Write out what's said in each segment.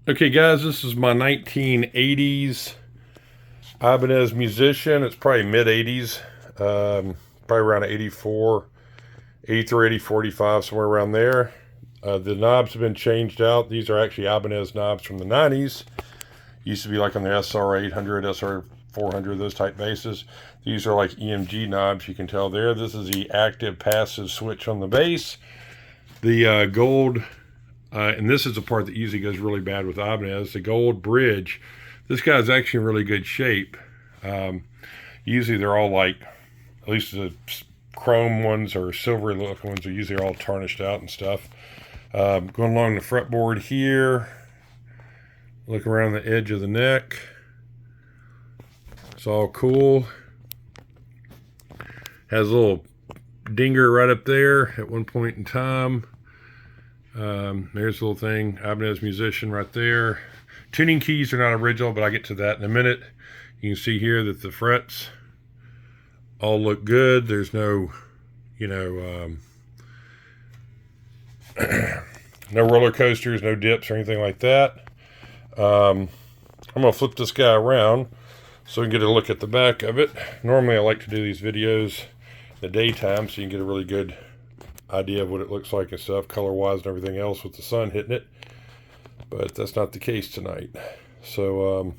Okay guys, this is my 1980s Ibanez Musician. It's probably mid 80s, probably around 84, 83, 80, 45, somewhere around there. The knobs have been changed out. These are actually Ibanez knobs from the 90s. Used to be like on the SR 800, SR 400, those type basses. These are like EMG knobs, you can tell there. This is the active passive switch on the bass. The gold, and this is the part that usually goes really bad with Ibanez, the gold bridge. This guy's actually in really good shape. Usually they're all like, at least the chrome ones or silvery looking ones are usually all tarnished out and stuff. Going along the fretboard here, look around the edge of the neck. It's all cool. Has a little dinger right up there at one point in time. There's a little thing, Ibanez Musician right there. Tuning keys are not original, but I'll get to that in a minute. You can see here that the frets all look good. There's no, no roller coasters, no dips or anything like that. I'm going to flip this guy around so we can get a look at the back of it. Normally I like to do these videos in the daytime so you can get a really good idea of what it looks like and stuff, color-wise and everything else with the sun hitting it. But that's not the case tonight. So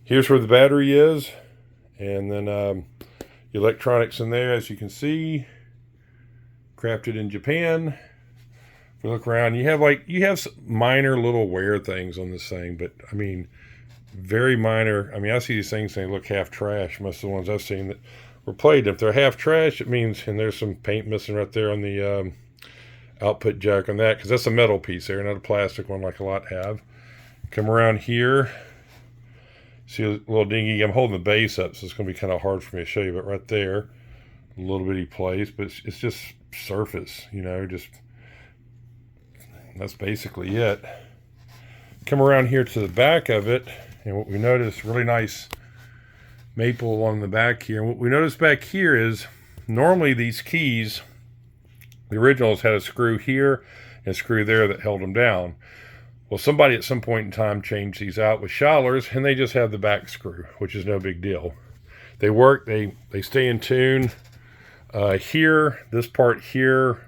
here's where the battery is, and then the electronics in there, as you can see, crafted in Japan. If you look around, you have some minor little wear things on this thing, but I mean, very minor. I mean, I see these things and they look half trash. Most of the ones I've seen that were played, if they're half trash, it means, and there's some paint missing right there on the output jack on that, because that's a metal piece there, not a plastic one like a lot have. Come around here, see a little dingy. I'm holding the bass up, so it's going to be kind of hard for me to show you, but right there, a little bitty place, but it's just surface, just that's basically it. Come around here to the back of it, and what we notice, really nice maple along the back here. And what we notice back here is normally these keys, the originals had a screw here and a screw there that held them down. Well, somebody at some point in time changed these out with Schallers, and they just have the back screw, which is no big deal. They work, they stay in tune. Here, this part here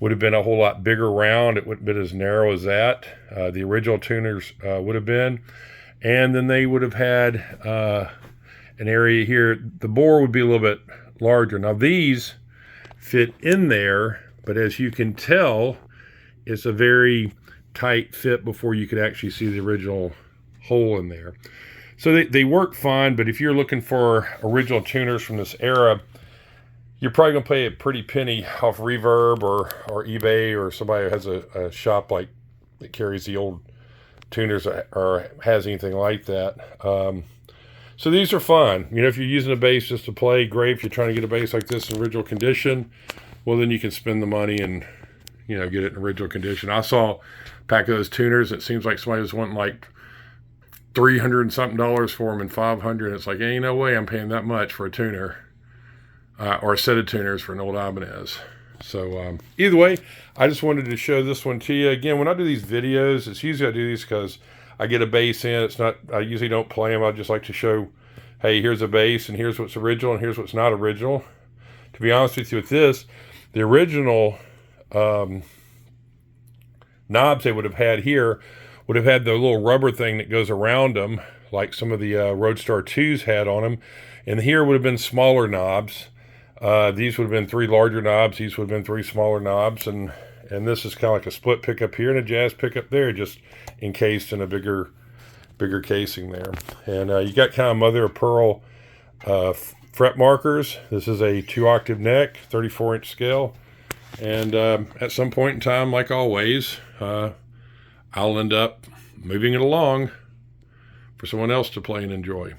would have been a whole lot bigger round. It wouldn't have been as narrow as that. The original tuners would have been. And then they would have had an area here. The bore would be a little bit larger. Now these fit in there, but as you can tell, it's a very tight fit before you could actually see the original hole in there. So they work fine, but if you're looking for original tuners from this era, you're probably going to pay a pretty penny off Reverb or eBay, or somebody who has a shop like that carries the old tuners or has anything like that. So these are fun. If you're using a bass just to play, great. If you're trying to get a bass like this in original condition, well, then you can spend the money and, get it in original condition. I saw a pack of those tuners. It seems like somebody was wanting like $300 and something for them and $500. It's like, ain't no way I'm paying that much for a tuner or a set of tuners for an old Ibanez. So either way, I just wanted to show this one to you. Again, when I do these videos, it's usually I do these because I get a bass in. I usually don't play them. I just like to show, hey, here's a bass and here's what's original and here's what's not original. To be honest with you, with this, the original knobs they would have had here would have had the little rubber thing that goes around them, like some of the Roadstar 2s had on them. And here would have been smaller knobs. These would have been 3 larger knobs. These would have been 3 smaller knobs. And this is kind of like a split pickup here and a jazz pickup there, just encased in a bigger casing there. And you got kind of mother of pearl fret markers. This is a 2-octave neck, 34-inch scale. And at some point in time, like always, I'll end up moving it along for someone else to play and enjoy.